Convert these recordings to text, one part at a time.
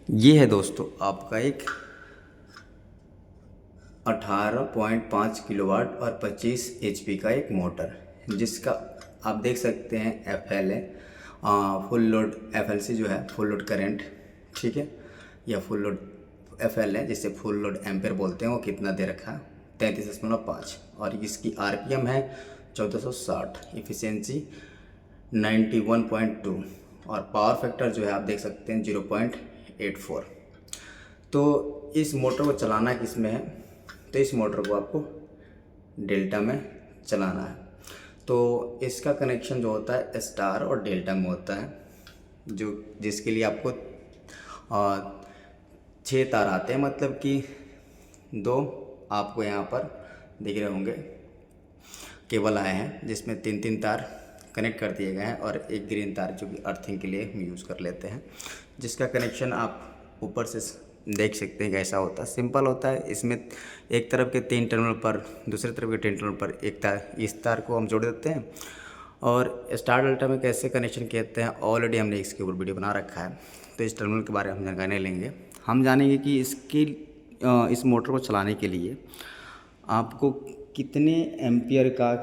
ये है दोस्तों आपका एक 18.5 किलोवाट और 25 एचपी का एक मोटर, जिसका आप देख सकते हैं एफएल है, फुल लोड एफएलसी जो है फुल लोड करंट, ठीक है, या फुल लोड एफएल है जिसे फुल लोड एम्पेयर बोलते हैं। वो कितना दे रखा है 33.5 और इसकी आरपीएम है 1460, इफिशिएंसी 91.2 और पावर फैक्टर जो है आप देख सकते हैं 0.84। तो इस मोटर को चलाना किस में है, तो इस मोटर को आपको डेल्टा में चलाना है। तो इसका कनेक्शन जो होता है स्टार और डेल्टा में होता है, जो जिसके लिए आपको 6 तार आते हैं, मतलब कि 2 आपको यहाँ पर दिख रहे होंगे केबल आए हैं, जिसमें 3 तार कनेक्ट कर दिए गए हैं और एक ग्रीन तार जो कि अर्थिंग के लिए हम यूज़ कर लेते हैं, जिसका कनेक्शन आप ऊपर से देख सकते हैं कैसा होता है। सिंपल होता है। इसमें एक तरफ के 3 टर्मिनल पर, दूसरे तरफ के 3 टर्मिनल पर एक तार, इस तार को हम जोड़ देते हैं। और स्टार डेल्टा में कैसे कनेक्शन कहते हैं ऑलरेडी हमने इसके ऊपर वीडियो बना रखा है, तो इस टर्मिनल के बारे में हम जानकारी लेंगे। हम जानेंगे कि इस मोटर को चलाने के लिए आपको कितने एम्पियर का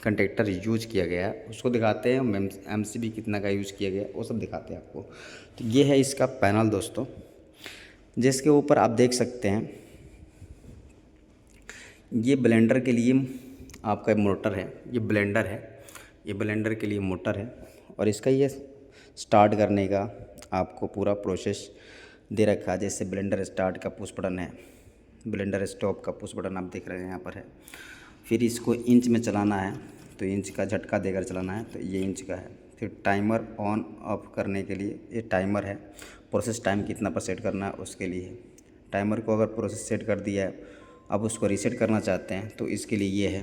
कंडक्टर यूज किया गया है उसको दिखाते हैं। एमसीबी कितना का यूज़ किया गया है वो सब दिखाते हैं आपको। तो ये है इसका पैनल दोस्तों, जिसके ऊपर आप देख सकते हैं ये ब्लेंडर के लिए आपका मोटर है, ये ब्लेंडर है, ये ब्लेंडर के लिए मोटर है। और इसका ये स्टार्ट करने का आपको पूरा प्रोसेस दे रखा है। जैसे ब्लेंडर स्टार्ट का पुश बटन है, ब्लेंडर स्टॉप का पुश बटन आप देख रहे हैं यहाँ पर है। फिर इसको इंच में चलाना है तो इंच का झटका देकर चलाना है, तो ये इंच का है। फिर टाइमर ऑन ऑफ करने के लिए ये टाइमर है, प्रोसेस टाइम कितना पर सेट करना है उसके लिए। टाइमर को अगर प्रोसेस सेट कर दिया है, अब उसको रीसेट करना चाहते हैं तो इसके लिए ये है।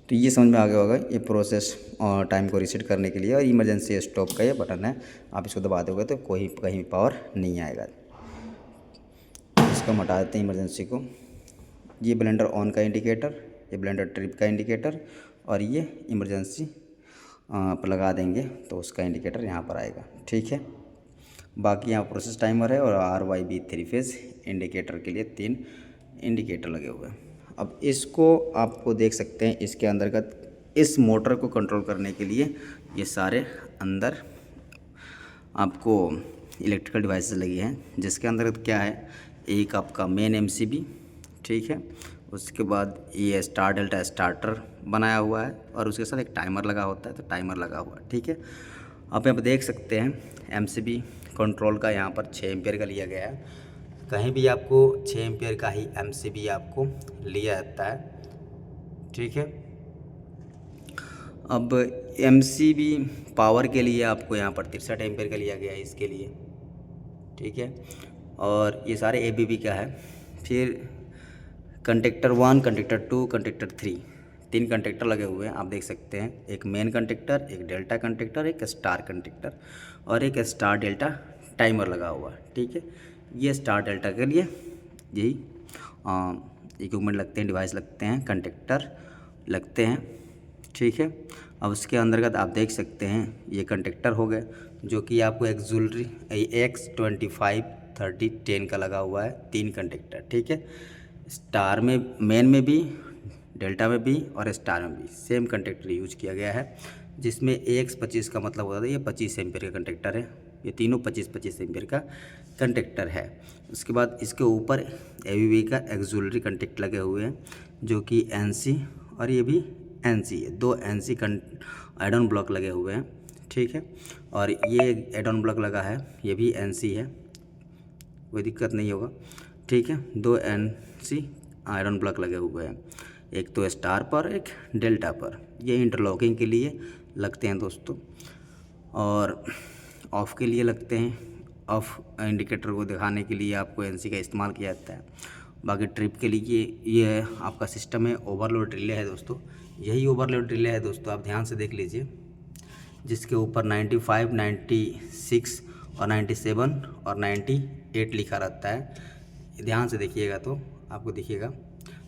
तो ये समझ में आ गया होगा, ये प्रोसेस और टाइम को रीसेट करने के लिए। और इमरजेंसी स्टॉप का ये बटन है, आप इसको दबा दोगे तो कहीं पावर नहीं आएगा। इसको हम हटा देते हैं इमरजेंसी को। ये ब्लेंडर ऑन का इंडिकेटर, ये ब्लेंडर ट्रिप का इंडिकेटर, और ये इमरजेंसी पर लगा देंगे तो उसका इंडिकेटर यहाँ पर आएगा, ठीक है। बाकी यहाँ प्रोसेस टाइमर है और RYB 3 फेज़ इंडिकेटर के लिए 3 इंडिकेटर लगे हुए हैं। अब इसको आपको देख सकते हैं, इसके अंतर्गत इस मोटर को कंट्रोल करने के लिए ये सारे अंदर आपको इलेक्ट्रिकल डिवाइसेस लगी हैं, जिसके अंतर्गत क्या है, एक आपका मेन MCB, ठीक है, उसके बाद ये स्टार डेल्टा स्टार्टर बनाया हुआ है और उसके साथ एक टाइमर लगा होता है, तो टाइमर लगा हुआ है, ठीक है। आप यहाँ पर देख सकते हैं MCB कंट्रोल का यहाँ पर 6 एम्पियर का लिया गया है। कहीं भी आपको 6 एम्पियर का ही MCB आपको लिया जाता है, ठीक है। अब MCB पावर के लिए आपको यहाँ पर 63 एम्पियर का लिया गया है इसके लिए, ठीक है। और ये सारे ABB का है। फिर कंडक्टर 1, कंडक्टर 2, कंडक्टर 3 कंडक्टर लगे हुए हैं, आप देख सकते हैं। एक मेन कंडक्टर, एक डेल्टा कंडक्टर, एक स्टार कंडक्टर और एक स्टार डेल्टा टाइमर लगा हुआ है, ठीक है। ये स्टार डेल्टा के लिए यही इक्विपमेंट लगते हैं, डिवाइस लगते हैं, कंडक्टर लगते हैं, ठीक है। अब उसके अंतर्गत आप देख सकते हैं ये कंडक्टर हो गए, जो कि आपको एक्जुलरी X25 30 10 का लगा हुआ है, 3 कंडक्टर, ठीक है। स्टार में, मेन में भी, डेल्टा में भी और स्टार में भी सेम कंडक्टर यूज किया गया है, जिसमें AX25 का मतलब होता है ये 25 एम्पियर का कंडक्टर है। ये तीनों 25-25 एम्पियर का कंडक्टर है। उसके बाद इसके ऊपर ABB का एक्जुलरी कंडक्टर लगे हुए हैं, जो कि NC और ये भी NC है। 2 NC एड ऑन ब्लॉक लगे हुए हैं, ठीक है। और ये एड ऑन ब्लॉक लगा है, ये भी NC है, कोई दिक्कत नहीं होगा, ठीक है। 2 NC एड ऑन ब्लॉक लगे हुए हैं, एक तो स्टार पर, एक डेल्टा पर। ये इंटरलॉकिंग के लिए लगते हैं दोस्तों, और ऑफ़ के लिए लगते हैं। ऑफ इंडिकेटर को दिखाने के लिए आपको NC का इस्तेमाल किया जाता है। बाकी ट्रिप के लिए ये आपका सिस्टम है, ओवरलोड रिले है दोस्तों। यही ओवरलोड रिले है दोस्तों, आप ध्यान से देख लीजिए, जिसके ऊपर 95, 96 और 97 और 98 लिखा रहता है। ध्यान से देखिएगा तो आपको दिखिएगा।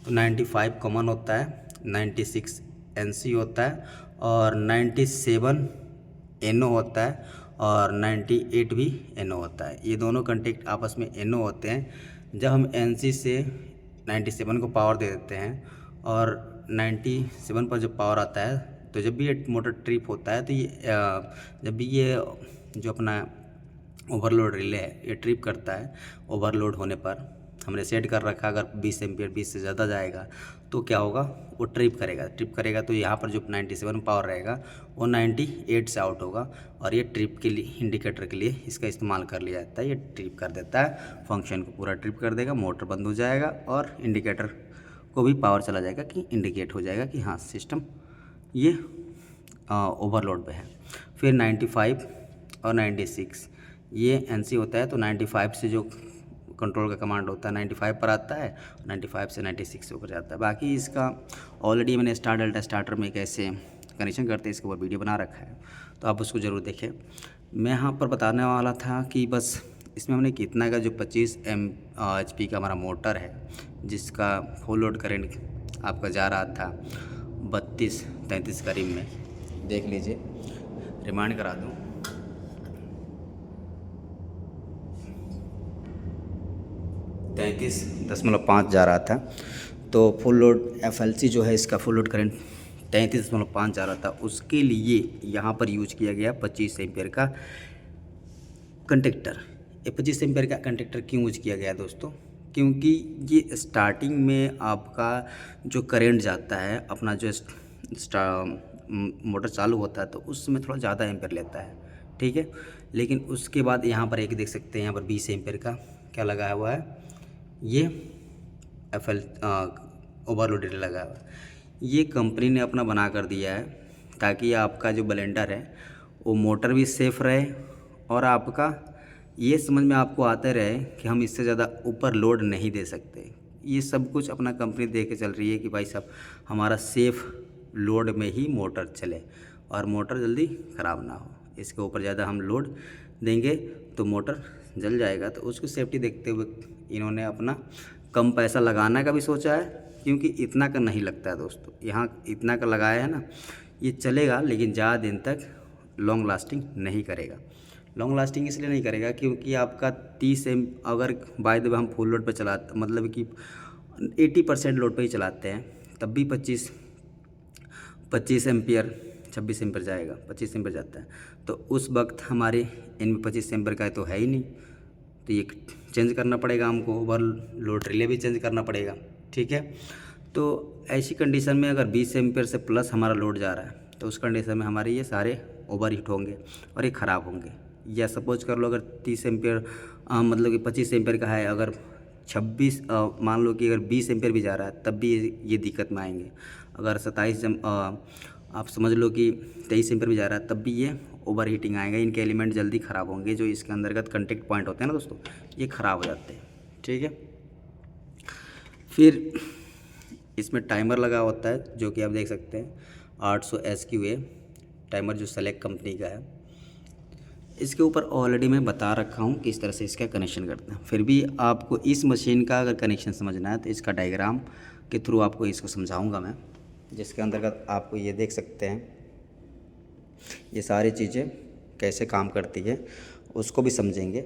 तो 95 कॉमन होता है, 96 NC होता है और 97 NO होता है और 98 भी NO होता है। ये दोनों कंटेक्ट आपस में NO होते हैं। जब हम NC से 97 को पावर दे देते हैं और 97 पर जब पावर आता है तो जब भी ये मोटर ट्रिप होता है तो ये जब भी ये जो अपना ओवरलोड रिले है ये ट्रिप करता है, ओवरलोड होने पर हमने सेट कर रखा अगर 20 एम्पियर 20 से ज़्यादा जाएगा तो क्या होगा, वो ट्रिप करेगा तो यहाँ पर जो 97 पावर रहेगा वो 98 से आउट होगा और ये ट्रिप के लिए इंडिकेटर के लिए इसका इस्तेमाल कर लिया जाता है। ये ट्रिप कर देता है, फंक्शन को पूरा ट्रिप कर देगा, मोटर बंद हो जाएगा और इंडिकेटर को भी पावर चला जाएगा कि इंडिकेट हो जाएगा कि हाँ सिस्टम ये ओवरलोड पे है। फिर 95 और 96 ये NC होता है तो 95 से जो कंट्रोल का कमांड होता है 95 पर आता है, 95 से 96 से ऊपर जाता है। बाकी इसका ऑलरेडी मैंने स्टार्टर में कैसे कनेक्शन करते हैं इसके ऊपर वीडियो बना रखा है, तो आप उसको ज़रूर देखें। मैं यहाँ पर बताने वाला था कि बस इसमें हमने कितना का जो 25 HP का हमारा मोटर है जिसका फुल लोड करंट आपका जा रहा था 32-33 करीब में, देख लीजिए, रिमाइंड करा दूँ। 33.5 जा रहा था, तो फुल लोड FLC जो है इसका फुल लोड करंट 33.5 जा रहा था। उसके लिए यहाँ पर यूज किया गया 25 एम्पियर का कंडक्टर। ये 25 एम्पियर का कंडक्टर क्यों यूज किया गया दोस्तों, क्योंकि ये स्टार्टिंग में आपका जो करंट जाता है अपना जो मोटर चालू होता है तो उस समय थोड़ा ज़्यादा एम्पियर लेता है, ठीक है। लेकिन उसके बाद यहाँ पर एक देख सकते हैं यहाँ पर 20 एम्पियर का क्या लगाया हुआ है, ये ओवरलोड रिले लगा हुआ है। ये कंपनी ने अपना बना कर दिया है ताकि आपका जो ब्लेंडर है वो मोटर भी सेफ़ रहे और आपका ये समझ में आपको आते रहे कि हम इससे ज़्यादा ऊपर लोड नहीं दे सकते। ये सब कुछ अपना कंपनी दे के चल रही है कि भाई साहब हमारा सेफ़ लोड में ही मोटर चले और मोटर जल्दी ख़राब ना हो। इसके ऊपर ज़्यादा हम लोड देंगे तो मोटर जल जाएगा, तो उसको सेफ्टी देखते हुए इन्होंने अपना कम पैसा लगाना का भी सोचा है, क्योंकि इतना का नहीं लगता है दोस्तों। यहाँ इतना का लगाया है ना, ये चलेगा लेकिन ज़्यादा दिन तक लॉन्ग लास्टिंग नहीं करेगा। लॉन्ग लास्टिंग इसलिए नहीं करेगा क्योंकि आपका 30 अगर बाय द वे हम फुल लोड पर चलाते मतलब कि 80% लोड पर ही चलाते हैं तब भी 25 एम्पियर 26 एम्पियर जाएगा, 25 एम्पियर जाता है, तो उस वक्त हमारे इनमें 25 एम्पियर का तो है ही नहीं, तो ये चेंज करना पड़ेगा हमको, ओवर लोड रिले भी चेंज करना पड़ेगा, ठीक है। तो ऐसी कंडीशन में अगर 20 एम्पियर से प्लस हमारा लोड जा रहा है तो उस कंडीशन में हमारे ये सारे ओवर हीट होंगे और ये ख़राब होंगे। या सपोज कर लो अगर 30 एम्पियर मतलब कि 25 एम्पियर का है, अगर 26 मान लो कि अगर 20 एम्पियर भी जा रहा है तब भी ये दिक्कत में आएंगे। अगर 27 आप समझ लो कि 23 एम्पियर भी जा रहा है तब भी ये ओवर हीटिंग आएगा। इनके एलिमेंट जल्दी ख़राब होंगे, जो इसके अंतर्गत कंटेक्ट पॉइंट होते हैं ना दोस्तों, ये ख़राब हो जाते हैं, ठीक है। फिर इसमें टाइमर लगा होता है जो कि आप देख सकते हैं 800 SQA टाइमर जो सेलेक्ट कंपनी का है। इसके ऊपर ऑलरेडी मैं बता रखा हूँ किस तरह से इसका कनेक्शन करते हैं। फिर भी आपको इस मशीन का अगर कनेक्शन समझना है तो इसका डायग्राम के थ्रू आपको इसको समझाऊंगा मैं, जिसके अंतर्गत आपको ये देख सकते हैं ये सारी चीज़ें कैसे काम करती है उसको भी समझेंगे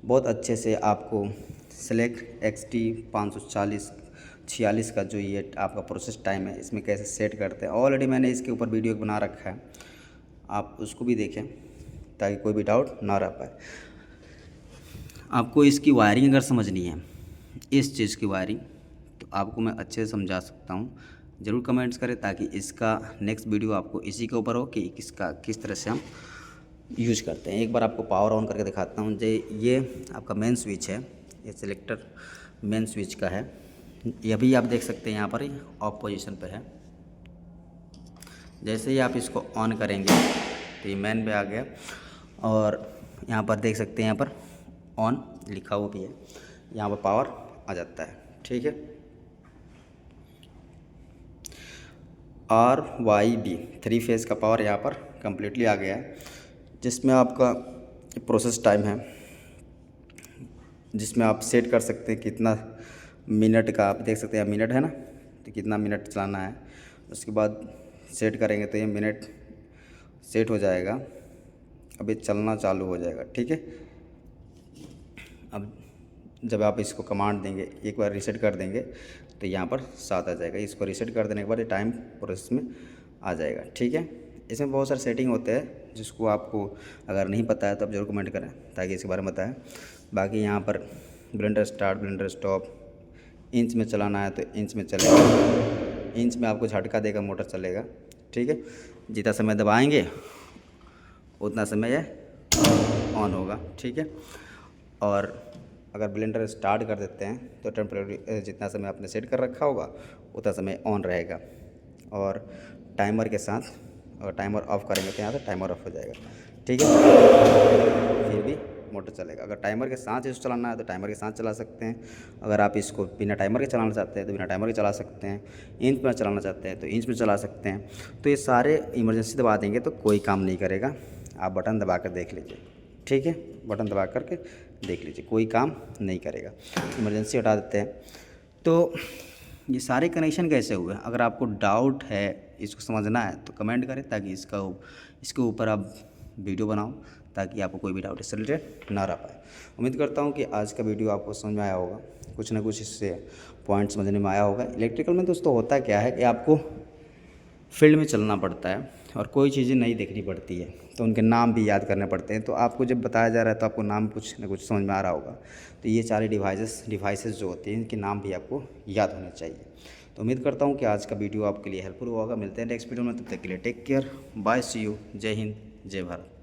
बहुत अच्छे से। आपको सेलेक्ट XT 546 का जो ये आपका प्रोसेस टाइम है इसमें कैसे सेट करते हैं, ऑलरेडी मैंने इसके ऊपर वीडियो बना रखा है, आप उसको भी देखें ताकि कोई भी डाउट ना रह पाए। आपको इसकी वायरिंग अगर समझनी है, इस चीज़ की वायरिंग, तो आपको मैं अच्छे से समझा सकता हूँ। ज़रूर कमेंट्स करें ताकि इसका नेक्स्ट वीडियो आपको इसी के ऊपर हो कि इसका किस तरह से हम यूज करते हैं। एक बार आपको पावर ऑन करके दिखाता हूँ। ये आपका मेन स्विच है, ये सिलेक्टर मेन स्विच का है। ये भी आप देख सकते हैं यहाँ पर ऑफ पोजीशन पे है। जैसे ही आप इसको ऑन करेंगे तो ये मेन पे आ गया और यहाँ पर देख सकते हैं यहाँ पर ऑन लिखा हुआ भी है, यहाँ पर पावर आ जाता है, ठीक है। RYB 3 फेज़ का पावर यहाँ पर कम्प्लीटली आ गया है, जिसमें आपका प्रोसेस टाइम है, जिसमें आप सेट कर सकते हैं कितना मिनट का, आप देख सकते हैं मिनट है ना, तो कितना मिनट चलाना है। उसके बाद सेट करेंगे तो ये मिनट सेट हो जाएगा अब ये चलना चालू हो जाएगा। ठीक है, अब जब आप इसको कमांड देंगे, एक बार रीसेट कर देंगे तो यहाँ पर 7 आ जाएगा। इसको रीसेट कर देने के बाद ये टाइम प्रोसेस में आ जाएगा। ठीक है, इसमें बहुत सारे सेटिंग होते हैं जिसको आपको अगर नहीं पता है तो आप जरूर कमेंट करें ताकि इसके बारे में बताएं। बाकी यहाँ पर blender start, blender stop, inch में चलाना है तो इंच में चलेगा, इंच में आपको झटका देगा मोटर चलेगा। ठीक है, जितना समय दबाएंगे उतना समय यह ऑन होगा। ठीक है, और अगर ब्लेंडर स्टार्ट कर देते हैं तो टेम्परेरी जितना समय आपने सेट कर रखा होगा उतना समय ऑन रहेगा। और टाइमर के साथ, अगर टाइमर ऑफ़ करेंगे तो यहाँ से टाइमर ऑफ हो जाएगा। ठीक है, फिर भी मोटर चलेगा। अगर टाइमर के साथ इसको चलाना है तो टाइमर के साथ चला सकते हैं। अगर आप इसको बिना टाइमर के चलाना चाहते हैं तो बिना टाइमर के चला सकते हैं। इंच में चलाना चाहते हैं तो इंच में चला सकते हैं। तो ये सारे इमरजेंसी दबा देंगे तो कोई काम नहीं करेगा। आप बटन दबा कर देख लीजिए। ठीक है, बटन दबा करके देख लीजिए, कोई काम नहीं करेगा। इमरजेंसी हटा देते हैं। तो ये सारे कनेक्शन कैसे हुए, अगर आपको डाउट है, इसको समझना है तो कमेंट करें ताकि इसके ऊपर आप वीडियो बनाओ ताकि आपको कोई भी डाउट इससे रिलेटेड ना रह पाए। उम्मीद करता हूँ कि आज का वीडियो आपको समझ में आया होगा, कुछ ना कुछ इससे पॉइंट समझने में आया होगा। इलेक्ट्रिकल में दोस्तों होता क्या है कि आपको फील्ड में चलना पड़ता है और कोई चीज़ें नहीं देखनी पड़ती है, तो उनके नाम भी याद करने पड़ते हैं। तो आपको जब बताया जा रहा है तो आपको नाम कुछ ना कुछ समझ में आ रहा होगा। तो ये सारे डिवाइसेस जो होते हैं इनके नाम भी आपको याद होने चाहिए। तो उम्मीद करता हूँ कि आज का वीडियो आपके लिए हेल्पफुल होगा। मिलते हैं नेक्स्ट वीडियो में, तब तक के लिए take care, bye, see you, Jai Hind, जय भारत।